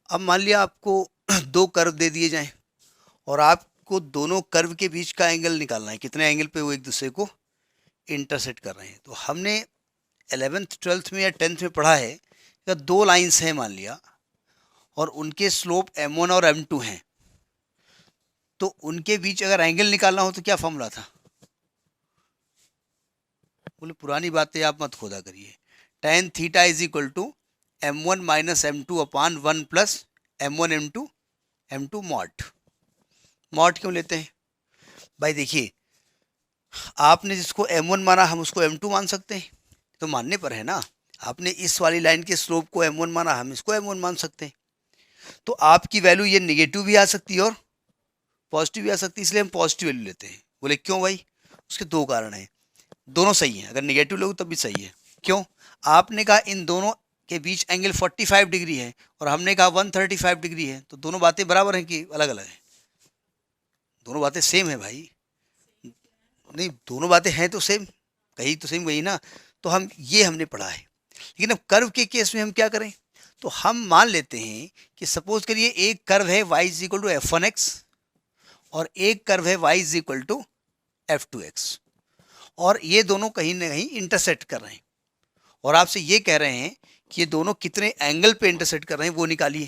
अब मान लिया आपको दो कर्व दे दिए जाएं और आपको दोनों कर्व के बीच का एंगल निकालना है, कितने एंगल पे वो एक दूसरे को इंटरसेक्ट कर रहे हैं। तो हमने 11th 12th में या 10th में पढ़ा है कि दो लाइंस हैं मान लिया और उनके स्लोप m1 और m2 हैं, तो उनके बीच अगर एंगल निकालना हो तो क्या फॉर्मूला था? बोले पुरानी बातें आप मत खोदा करिए। tan theta is equal to m1 minus m2 upon 1 plus m1 m2 m2 mod. Mod क्यों लेते हैं भाई? देखिए, आपने जिसको m1 माना हम उसको m2 मान सकते हैं, तो मानने पर है ना। आपने इस वाली लाइन के स्लोप को m1 माना, हम इसको m1 मान सकते हैं। तो आपकी वैल्यू ये नेगेटिव भी आ सकती है और पॉजिटिव भी आ सकती है, इसलिए हम पॉजिटिव वैल्यू लेते हैं। बोले क्यों भाई? उसके दो कारण हैं, दोनों सही हैं। अगर नेगेटिव लोगे तब भी सही है। क्यों? आपने कहा इन दोनों के बीच एंगल 45 डिग्री है और हमने कहा 135 डिग्री है, तो दोनों बातें बराबर हैं कि अलग अलग हैं? दोनों बातें सेम है भाई। नहीं, दोनों बातें हैं तो सेम, कही तो सेम गई ना। तो हम ये हमने पढ़ा है। लेकिन अब कर्व के केस में हम क्या करें? तो हम मान लेते हैं कि सपोज करिए एक कर्व है y is equal to f1x और एक कर्व है y is equal to f2x, और ये दोनों कहीं ना कहीं इंटरसेक्ट कर रहे हैं और आपसे ये कह रहे हैं कि ये दोनों कितने एंगल पे इंटरसेक्ट कर रहे हैं वो निकालिए।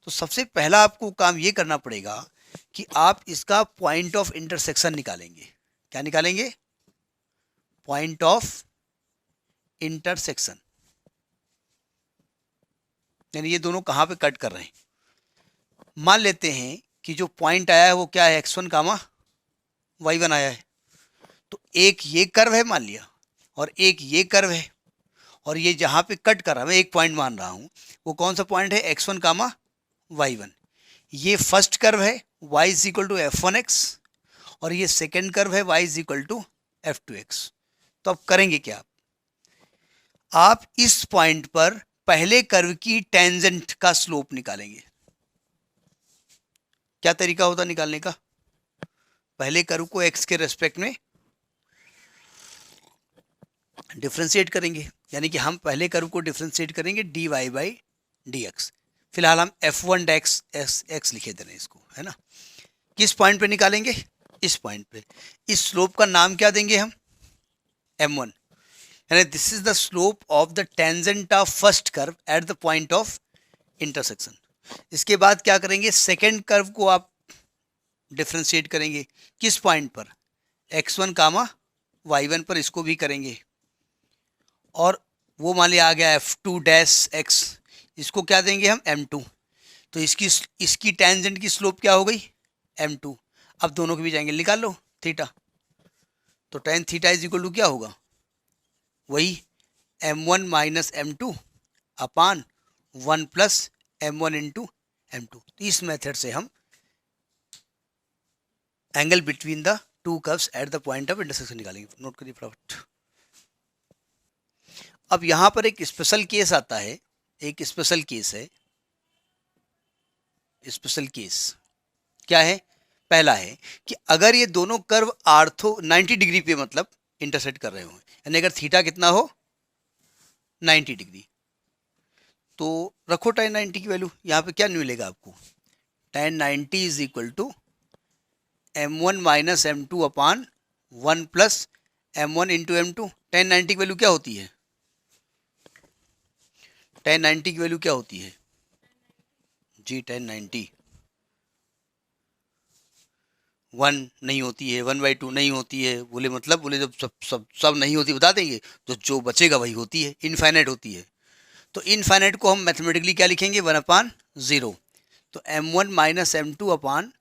तो सबसे पहला आपको काम ये करना पड़ेगा कि आप इसका पॉइंट ऑफ इंटरसेक्शन निकालेंगे। क्या निकालेंगे? पॉइंट ऑफ इंटरसेक्शन, यानी ये दोनों कहाँ पे कट कर रहे हैं। मान लेते हैं कि जो पॉइंट आया है वो क्या है, x1 कामा y1 आया है। तो एक ये कर्व है मान लिया और एक ये कर्व है, और ये जहाँ पे कट कर रहा है मैं एक पॉइंट मान रहा हूँ, वो कौन सा पॉइंट है? x1 comma y1। ये फर्स्ट कर्व है y is equal to f1x और ये सेकेंड कर्व है y is equal to f2x। तो अब करेंगे क्या? आप इस पॉइंट पर पहले कर्व की टेंजेंट का स्लोप निकालेंगे। क्या तरीका होता निकालने का? पहले कर्व को x के रेस्पेक्ट में डिफ्रेंशिएट करेंगे, यानी कि हम पहले कर्व को डिफ्रेंशिएट करेंगे dy बाई dx। फिलहाल हम f1 x लिखे दे रहे हैं इसको, है ना। किस पॉइंट पे निकालेंगे? इस पॉइंट पे। इस स्लोप का नाम क्या देंगे हम? m1, यानी this is the slope of the tangent of first curve at the point of intersection. इसके बाद क्या करेंगे? सेकेंड कर्व को आप डिफ्रेंशिएट करेंगे। किस पॉइंट पर? x1 कामा y1 पर इसको भी करेंगे, और वो मान लिया आ गया f2 डैश x, इसको क्या देंगे हम? m2। तो इसकी टेंजेंट की स्लोप क्या हो गई? m2। अब दोनों के बीच एंगल निकाल लो थीटा। तो tan theta is equal to क्या होगा? वही m1 minus m2 upon 1 plus m1 into m2। तो इस मेथड से हम angle between the two curves at the point of intersection निकालेंगे। नोट करिए फटाफट। अब यहां पर एक स्पेशल केस आता है, एक स्पेशल केस है। स्पेशल केस क्या है? पहला है कि अगर ये दोनों कर्व आर्थो 90 डिग्री पे मतलब इंटरसेक्ट कर रहे हो, यानी अगर थीटा कितना हो? 90 डिग्री, तो रखो tan 90 की वैल्यू। यहाँ पे क्या मिलेगा आपको? tan 90 is equal to m1 minus m2 upon 1 plus m1 into m2। tan 90 की वैल्यू क्या होती है? tan 90 की वैल्यू क्या होती है जी? tan 90 1 नहीं होती है, 1/2 नहीं होती है। बोले मतलब? बोले जब सब सब सब नहीं होती बता देंगे, तो जो बचेगा वही होती है, इनफाइनाइट होती है। तो इनफाइनाइट को हम मैथमेटिकली क्या लिखेंगे? 1 अपान 0। तो m1 minus m2 upon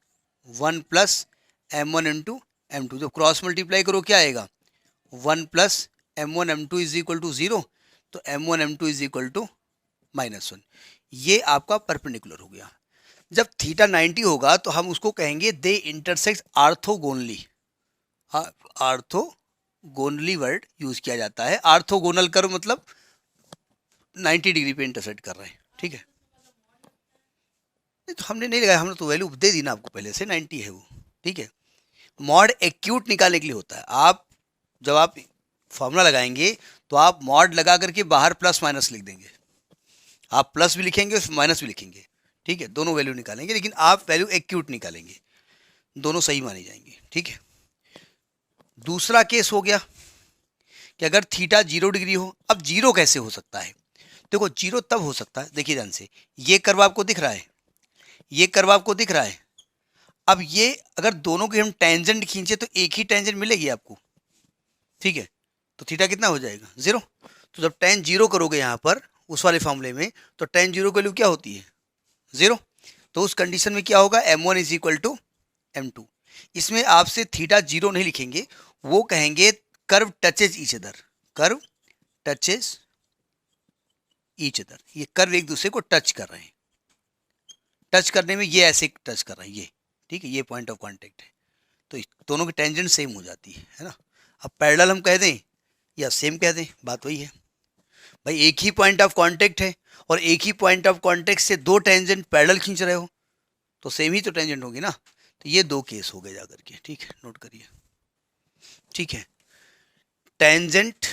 1 plus m1 into m2। जब क्रॉस मल्टीप्लाई करो क्या आएगा? 1 plus m1 m2 is equal to 0। तो m1 m2 is equal to -1। ये आपका परपेंडिकुलर हो गया। जब थीटा 90 होगा तो हम उसको कहेंगे दे इंटरसेक्ट आर्थोगोनली। आर्थोगोनली वर्ड यूज किया जाता है। आर्थोगोनल कर्व मतलब 90 डिग्री पे इंटरसेक्ट कर रहे हैं, ठीक है। नहीं तो हमने नहीं लगाया, हमने तो वैल्यू दे दी ना आपको पहले से, 90 है वो, ठीक है। मॉड एक्यूट निकालने के लिए होता है। आप जब आप फॉर्मूला लगाएंगे तो आप मॉड लगा करके बाहर प्लस माइनस लिख देंगे। आप प्लस भी लिखेंगे और माइनस भी लिखेंगे, ठीक है, दोनों वैल्यू निकालेंगे, लेकिन आप वैल्यू एक्यूट निकालेंगे, दोनों सही मानी जाएंगी। ठीक है, दूसरा केस हो गया कि अगर थीटा 0 डिग्री हो। अब जीरो कैसे हो सकता है? देखो जीरो तब हो सकता है, देखिए ध्यान से, ये कर्व आपको दिख रहा है, ये कर्व आपको दिख रहा है। अब ये अगर दोनों की हम टेंजेंट खींचे तो एक ही टेंजेंट मिलेगी आपको, ठीक है, तो थीटा कितना हो जाएगा? 0। तो जब tan 0 करोगे यहाँ पर उस वाले फॉर्मूले में, तो tan 0 की वैल्यू क्या होती है? 0। तो उस कंडीशन में क्या होगा? m1 is equal to m2। इसमें आपसे थीटा 0 नहीं लिखेंगे, वो कहेंगे curve touches each other, curve touches each other. ये कर्व एक दूसरे को टच कर रहे हैं, टच करने में ये ऐसे टच कर रहे हैं, ये ठीक है, ये पॉइंट ऑफ कांटेक्ट है, तो दोनों की टेंजेंट सेम हो जाती है ना। अब पैरेलल हम कह दें या सेम कह दें, बात वही है भाई, एक ही पॉइंट ऑफ कांटेक्ट है और एक ही पॉइंट ऑफ कांटेक्ट से दो टेंजेंट पैरेलल खींच रहे हो तो सेम ही तो टेंजेंट होगी ना। तो ये दो केस हो गए जाकर के, ठीक है, नोट करिए। ठीक है, टेंजेंट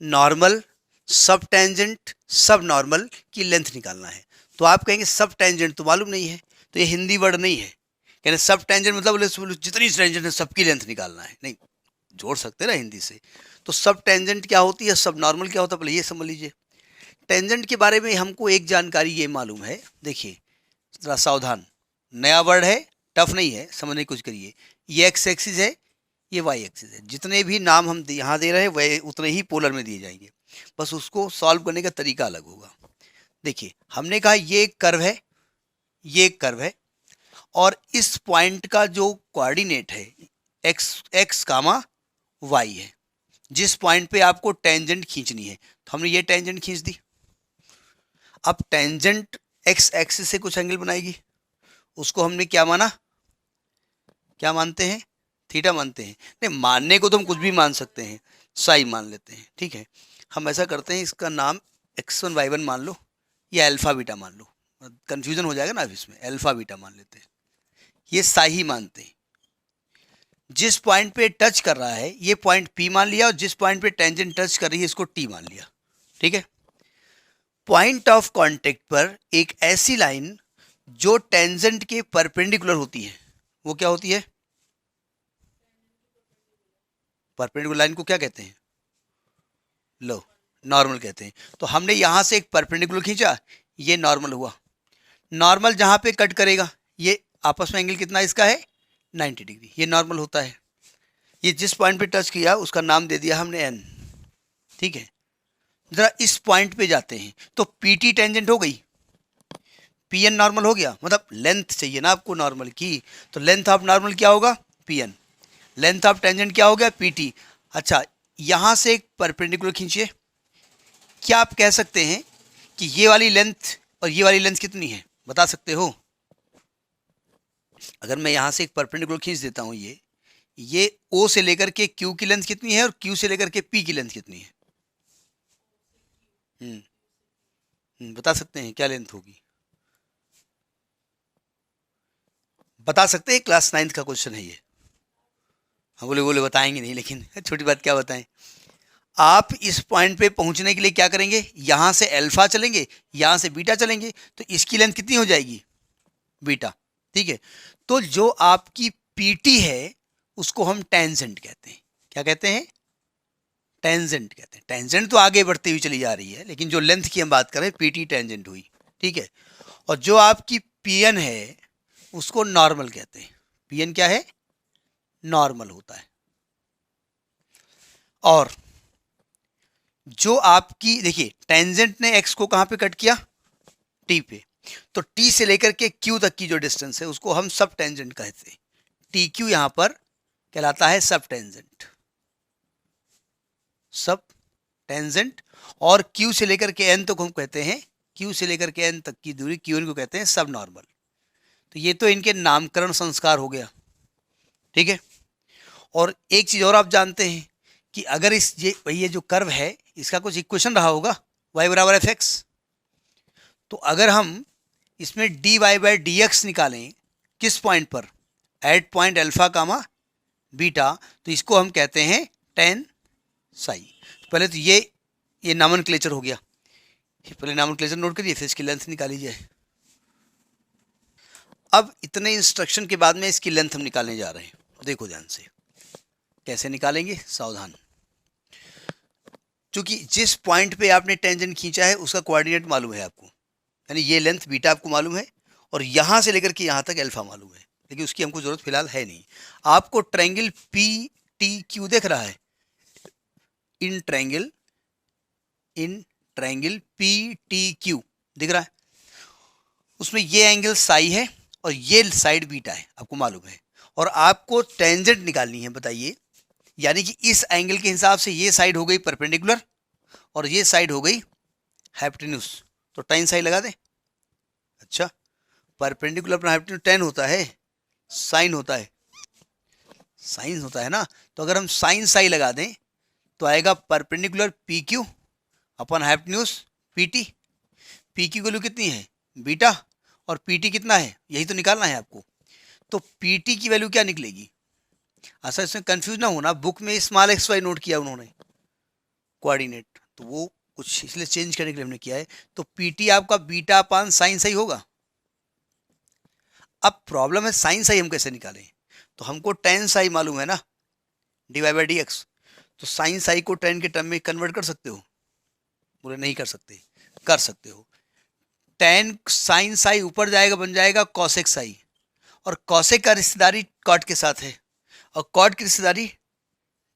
नॉर्मल, सब टेंजेंट सब नॉर्मल की लेंथ निकालना है। तो आप कहेंगे सब टेंजेंट तो मालूम नहीं है, तो ये हिंदी वर्ड नहीं है, कहने सब टेंजेंट मतलब जितनी टेंजेंट है सबकी लेंथ निकालना है, नहीं, जोड़ सकते ना हिंदी से। तो सब टेंजेंट क्या होती है, सब नॉर्मल क्या होता है, पहले ये समझ लीजिए। टेंजेंट के बारे में हमको एक जानकारी ये मालूम है, देखिए जरा सावधान, नया वर्ड है, टफ नहीं है, समझने की कोशिश करिए। ये एक्स एक्सिस है, ये वाई एक्सिस है, जितने भी नाम हम यहाँ दे रहे हैं वह उतने ही पोलर में दिए जाएंगे, बस उसको सॉल्व करने का तरीका अलग होगा। देखिए हमने कहा ये एक कर्व है, ये एक कर्व है, और इस पॉइंट का जो कोऑर्डिनेट है एक्स एक्स कामा वाई है, जिस पॉइंट पे आपको टेंजेंट खींचनी है, तो हमने ये टेंजेंट खींच दी। अब टेंजेंट एक्स एक्सिस से कुछ एंगल बनाएगी, उसको हमने क्या माना, क्या मानते हैं? थीटा मानते हैं। नहीं, मानने को तो हम कुछ भी मान सकते हैं, साई मान लेते हैं, ठीक है। हम ऐसा करते हैं, इसका नाम x1 y1 मान लो या अल्फा बीटा मान लो, कंफ्यूजन हो जाएगा ना अब इसमें, अल्फा बीटा मान लेते हैं, ये साई ही मानते हैं। जिस पॉइंट पे टच कर रहा है ये पॉइंट P मान लिया, और जिस पॉइंट पे टेंजेंट टच कर रही है इसको T मान लिया, ठीक है। पॉइंट ऑफ कांटेक्ट पर एक ऐसी लाइन जो टेंजेंट के परपेंडिकुलर होती है, वो क्या होती है? परपेंडिकुलर लाइन को क्या कहते हैं? लो, नॉर्मल कहते हैं। तो हमने यहां से एक परपेंडिकुलर खींचा, ये नॉर्मल हुआ। नॉर्मल जहां पे कट करेगा, ये आपस में एंगल कितना इसका है? 90 डिग्री, ये नॉर्मल होता है। ये जिस पॉइंट पे टच किया उसका नाम दे दिया हमने n, ठीक है। जरा इस पॉइंट पे जाते हैं तो PT टेंजेंट हो गई, PN नॉर्मल हो गया, मतलब लेंथ चाहिए ना आपको नॉर्मल की, तो लेंथ ऑफ नॉर्मल क्या होगा? PN। लेंथ ऑफ टेंजेंट क्या हो गया? PT। अच्छा, यहां से एक परपेंडिकुलर खींचिए, क्या आप कह सकते हैं कि ये वाली लेंथ और ये वाली लेंथ कितनी है, बता सकते हो? अगर मैं यहां से एक परपेंडिकुलर खींच देता हूं, ये O से लेकर के Q की लेंथ कितनी है और Q से लेकर के P की लेंथ कितनी है? बता सकते हैं क्या लेंथ होगी? बता सकते हैं? क्लास 9th का क्वेश्चन है ये। हाँ, बोले बोले बताएंगे नहीं, लेकिन छोटी बात क्या बताएं। आप इस पॉइंट पे पहुंचने के लिए क्या करेंगे, यहां से अल्फा चलेंगे, यहां से बीटा चलेंगे, तो इसकी लेंथ कितनी हो जाएगी? बीटा, ठीक है। तो जो आपकी PT है उसको हम टेंजेंट कहते हैं। क्या कहते हैं? टेंजेंट कहते हैं। टेंजेंट तो आगे बढ़ती हुई चली जा रही है, लेकिन जो लेंथ की हम बात करें PT टेंजेंट हुई, ठीक है। और जो आपकी PN है उसको नॉर्मल कहते हैं। PN क्या है? नॉर्मल होता है। और जो आपकी, देखिए टेंजेंट ने x को कहां पे कट किया? T पे, तो T से लेकर के Q तक की जो डिस्टेंस है उसको हम सब टेंजेंट कहते हैं। TQ यहां पर कहलाता है सब टेंजेंट, सब टेंजेंट। और Q से लेकर के N तक हम कहते हैं, Q से लेकर के N तक की दूरी Q को कहते हैं सब नॉर्मल। तो ये तो इनके नामकरण संस्कार हो गया, ठीक है। और एक चीज और आप जानते हैं कि अगर ये जो कर्व है इसका कुछ इक्वेशन रहा होगा, y बराबर fx, तो अगर हम इसमें dy बाई dx निकालें किस पॉइंट पर? एट पॉइंट अल्फा कामा बीटा, तो इसको हम कहते हैं टेन साई। पहले तो ये नामनक्लेचर हो गया, पहले नामनक्लेचर नोट करिए, फिर इसकी लेंथ निकाली जाए। अब इतने इंस्ट्रक्शन के बाद में इसकी लेंथ हम निकालने जा रहे हैं। देखो ध्यान से कैसे निकालेंगे, सावधान। क्योंकि जिस पॉइंट पे आपने टेंजेंट खींचा है उसका कोऑर्डिनेट मालूम है आपको, यानी ये लेंथ बीटा आपको मालूम है और यहाँ से लेकर के यहाँ तक अल्फा मालूम है, लेकिन उसकी हमको जरूरत फिलहाल है नहीं। आपको ट्रायंगल पी टी क्यू देख रहा है, in triangle P T Q दिख रहा है, उसमें ये एंगल साई है और ये साइड बीटा है, आपको मालूम है। और आपको टेंजेंट निकालनी है, बताइए, यानी कि इस एंगल के हिसाब से ये साइड हो गई परपेंडिकुलर और ये साइड हो गई हाइपोटेन्यूज, तो tan साई लगा दें। अच्छा, परपेंडिकुलर पर हाइपोटेन्यूज tan होता है, साइन होता है, साइन होता है ना, तो अगर हम साइन साई लगा दें तो आएगा perpendicular P Q upon hypotenuse P T. P Q की वैल्यू कितनी है, बीटा, और पी टी कितना है, यही तो निकालना है आपको। तो पी टी की वैल्यू क्या निकलेगी, अच्छा इसमें कंफ्यूज ना होना, बुक में स्मॉल एक्स वाई नोट किया उन्होंने कोऑर्डिनेट, तो वो कुछ इसलिए चेंज करने के लिए हमने किया है। तो पीटी आपका बीटा अपान साइन साई होगा। अब प्रॉब्लम है साइन साई हम कैसे निकालें, तो हमको tan साई मालूम है ना, dy बाई डी एक्स, तो साइन साई को tan के टर्म में कन्वर्ट कर सकते हो, बोले नहीं कर सकते, कर सकते हो। tan साइन साई ऊपर जाएगा बन जाएगा cosec साई, और cosec का रिश्तेदारी cot के साथ है और cot की रिश्तेदारी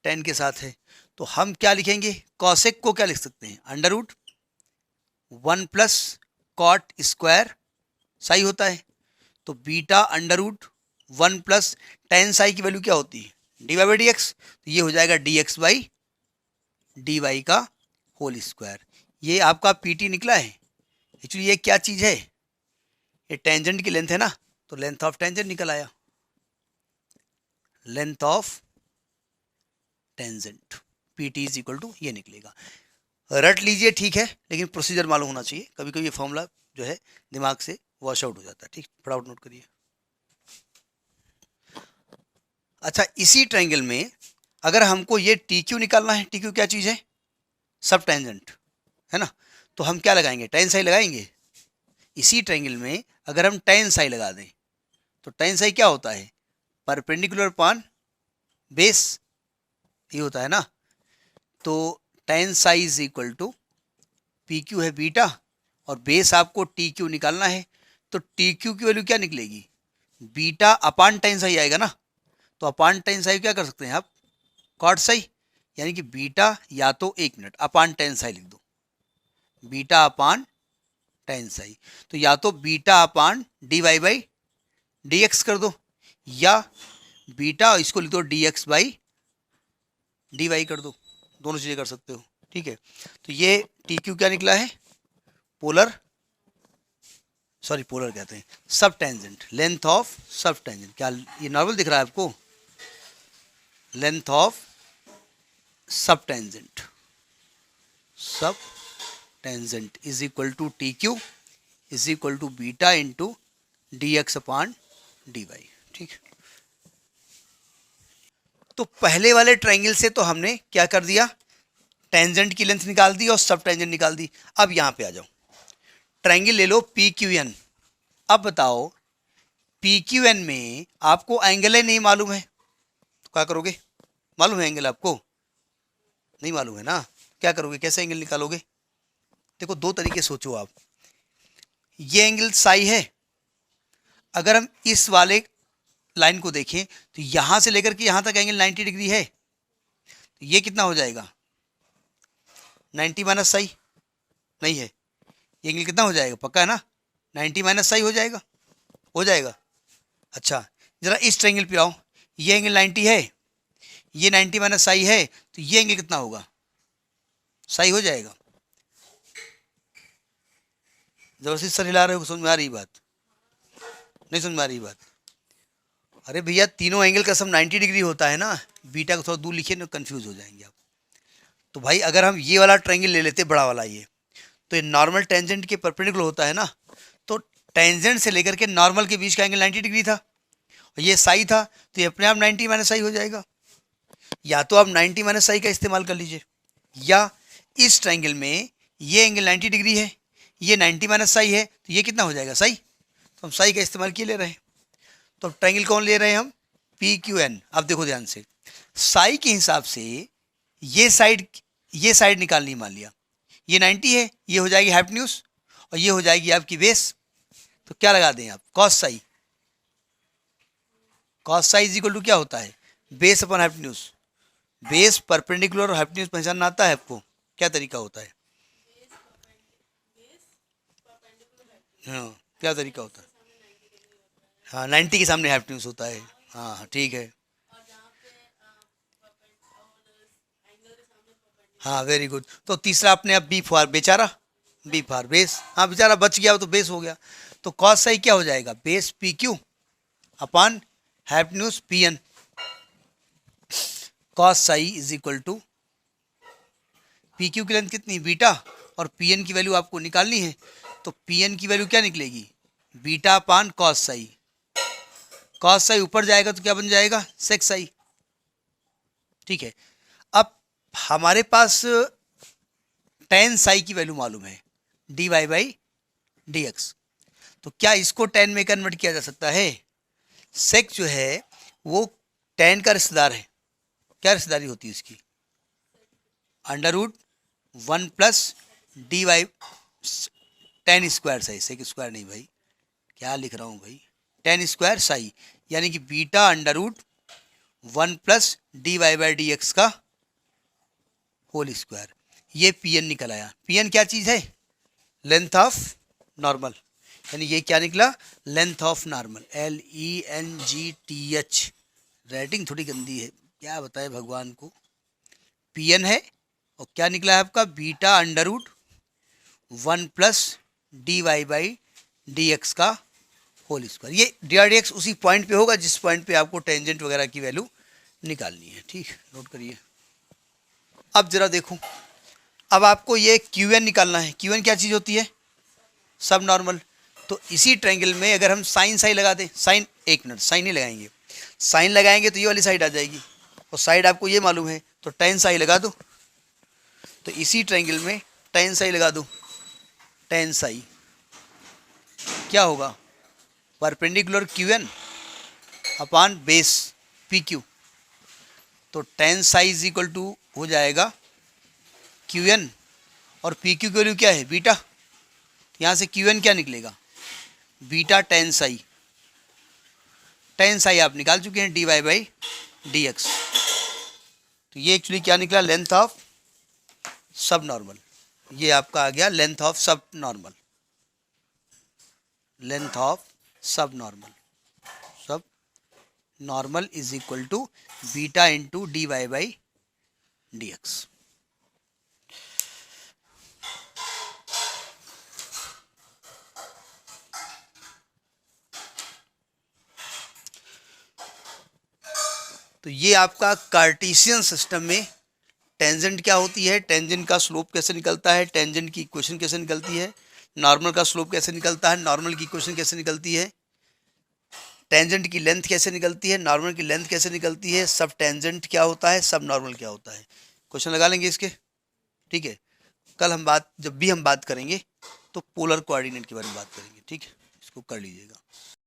tan के साथ है, तो हम क्या लिखेंगे, cosec को क्या लिख सकते हैं, under root 1 plus cot square psi होता है, तो beta under root 1 plus tan psi की वैल्यू क्या होती है, D Y by D X, तो ये हो जाएगा D X by D Y का होल स्क्वायर। ये आपका पीटी निकला है। एक्चुअली ये क्या चीज़ है, ये टेंजेंट की लेंथ है ना, तो लेंथ ऑफ टेंजेंट निकल आया, length of tangent PT is equal to ये निकलेगा। रट लीजिए ठीक है, लेकिन प्रोसीजर मालूम होना चाहिए, कभी कभी ये फॉर्मूला जो है दिमाग से वॉश आउट हो जाता है, ठीक, फटाफट नोट करिए। अच्छा, इसी ट्रायंगल में अगर हमको ये टी क्यू निकालना है, टी क्यू क्या चीज़ है, सब टेंजेंट है ना, तो हम क्या लगाएंगे, tan साई लगाएंगे। इसी ट्रायंगल में अगर हम tan साई लगा दें तो tan साई क्या होता है, परपेंडिकुलर पान बेस, ये होता है ना, तो tan psi is equal to P Q है बीटा और बेस आपको टी क्यू निकालना है, तो टी क्यू की वैल्यू क्या निकलेगी, बीटा अपान tan साई आएगा ना, तो अपान tan साई क्या कर सकते हैं आप, कॉट साई, यानी कि बीटा या तो, एक मिनट, अपान tan साई लिख दो, बीटा अपान tan साई, तो या तो beta upon D Y by D X कर दो, या बीटा इसको लिख दो D X by D Y कर दो, दोनों चीज़ें कर सकते हो, ठीक है। तो ये टी क्यू क्या निकला है, पोलर, सॉरी पोलर कहते हैं, sub tangent, length of sub tangent, क्या ये नॉर्मल दिख रहा है आपको, length of sub tangent, sub tangent is equal to T Q is equal to beta into D X upon D Y, ठीक। तो पहले वाले ट्रायंगल से तो हमने क्या कर दिया, टेंजेंट की लेंथ निकाल दी और सब टेंजेंट निकाल दी। अब यहाँ पे आ जाओ, ट्रायंगल ले लो पी क्यू एन। अब बताओ पी क्यू एन में आपको एंगल ही नहीं मालूम है, तो क्या करोगे, मालूम है एंगल आपको, नहीं मालूम है ना, क्या करोगे, कैसे एंगल निकालोगे। देखो दो तरीके सोचो आप, ये एंगल साई है, अगर हम इस वाले लाइन को देखें तो यहां से लेकर के यहां तक एंगल 90 डिग्री है, तो ये कितना हो जाएगा, 90 माइनस साई, नहीं है, ये एंगल कितना हो जाएगा, पक्का है ना, 90 माइनस साई हो जाएगा, हो जाएगा। अच्छा जरा इस ट्रायंगल पे आओ, ये एंगल 90 है, ये 90 माइनस साई है, तो ये एंगल कितना होगा, साई हो जाएगा। जबरदस्ती सर हिला रहे हो, समझ में आ रही बात, नहीं समझ में आ रही बात, अरे भैया तीनों एंगल का सब 90 डिग्री होता है ना, बीटा को थोड़ा दूर लिखिए ना, कंफ्यूज हो जाएंगे आप। तो भाई अगर हम ये वाला ट्रायंगल ले लेते बड़ा वाला ये, तो ये नॉर्मल टेंजेंट के परपेंडिकुलर होता है ना, तो टेंजेंट से लेकर के नॉर्मल के बीच का एंगल 90 डिग्री था और ये साई था, तो ये अपने आप 90 माइनस साई हो जाएगा। या तो आप 90 माइनस साई का इस्तेमाल कर लीजिए, या इस ट्रायंगल में ये एंगल 90 डिग्री है, ये 90 माइनस साई है, तो ये कितना हो जाएगा, साई, तो हम साई का इस्तेमाल किए ले रहे हैं। तो ट्रायंगल कौन ले रहे हैं हम, पी क्यू एन। अब देखो ध्यान से, साई के हिसाब से ये साइड निकालनी है। मान लिया ये 90 है, ये हो जाएगी हाइपोटेन्यूज और ये हो जाएगी आपकी बेस। तो क्या लगा दें आप, cos psi. Cos psi is equal to क्या होता है, base upon hypotenuse. Base perpendicular और हाइपोटेन्यूज पहचानना आता है आपको, क्या तरीका होता है? हाँ, क्या तरीका होता है? हाँ, 90 के सामने हाइपोटेन्यूज होता है। हाँ हाँ, ठीक है। हाँ, वेरी गुड। तो तीसरा अपने आप बी फॉर बेचारा, बी फॉर बेस। हाँ, बेचारा बच गया, तो बेस हो गया। तो कॉस साई क्या हो जाएगा, base P Q upon hypotenuse P N. Cos psi is equal to, P Q की लेंथ कितनी, बीटा, और पी एन की वैल्यू आपको निकालनी है। तो पी एन की वैल्यू क्या निकलेगी, बीटा अपान कॉस साई। कॉस साई ऊपर जाएगा तो क्या बन जाएगा, सेक साई। ठीक है। अब हमारे पास टेन साई की वैल्यू मालूम है, D Y by D X. तो क्या इसको टेन में कन्वर्ट किया जा सकता है? सेक जो है वो टेन का रिश्तेदार है। क्या रिश्तेदारी होती है इसकी, under root 1 plus D Y, tan square psi, sec square नहीं भाई, क्या लिख रहा हूँ भाई, टेन स्क्वायर साई, यानी कि beta under root 1 plus D Y by D X का होल स्क्वायर। ये पी एन निकल आया। पी एन क्या चीज़ है, लेंथ ऑफ नॉर्मल, यानी ये क्या निकला, length of normal, LENGTH। Writing थोड़ी गंदी है, क्या बताए भगवान को। पी एन है और क्या निकला है आपका, beta under root 1 plus D Y by D X का होल स्क्वायर। ये डी आर डी एक्स उसी पॉइंट पे होगा जिस पॉइंट पे आपको टेंजेंट वगैरह की वैल्यू निकालनी है। ठीक, नोट करिए। अब जरा देखो, अब आपको ये क्यू एन निकालना है। क्यू एन क्या चीज़ होती है, सब नॉर्मल। तो इसी ट्रायंगल में अगर हम साइन साई लगा दें, साइन, एक मिनट, साइन ही लगाएंगे, साइन लगाएंगे तो ये वाली साइड आ जाएगी, और साइड आपको ये मालूम है, तो टेन साई लगा दो। तो इसी ट्रायंगल में टेन साई लगा दो। टेन साई क्या होगा, perpendicular Q N upon base P Q. तो tan psi is equal to हो जाएगा क्यू एन, और पी क्यू की वैल्यू क्या है, बीटा। यहाँ से क्यू एन क्या निकलेगा, बीटा टेन साई। टेन साई आप निकाल चुके हैं, D Y by D X. तो ये एक्चुअली क्या निकला, लेंथ ऑफ सब नॉर्मल। ये आपका आ गया length of sub normal, length of sub normal. Sub normal is equal to beta into D Y by D X. तो ये आपका कार्टेशियन सिस्टम में टेंजेंट क्या होती है, टेंजेंट का स्लोप कैसे निकलता है, टेंजेंट की इक्वेशन कैसे निकलती है, नॉर्मल का स्लोप कैसे निकलता है, नॉर्मल की इक्वेशन कैसे निकलती है, टेंजेंट की लेंथ कैसे निकलती है, नॉर्मल की लेंथ कैसे निकलती है, सब टेंजेंट क्या होता है, सब नॉर्मल क्या होता है। क्वेश्चन लगा लेंगे इसके। ठीक है, कल हम बात, जब भी हम बात करेंगे तो पोलर कोऑर्डिनेट के बारे में बात करेंगे। ठीक है, इसको कर लीजिएगा।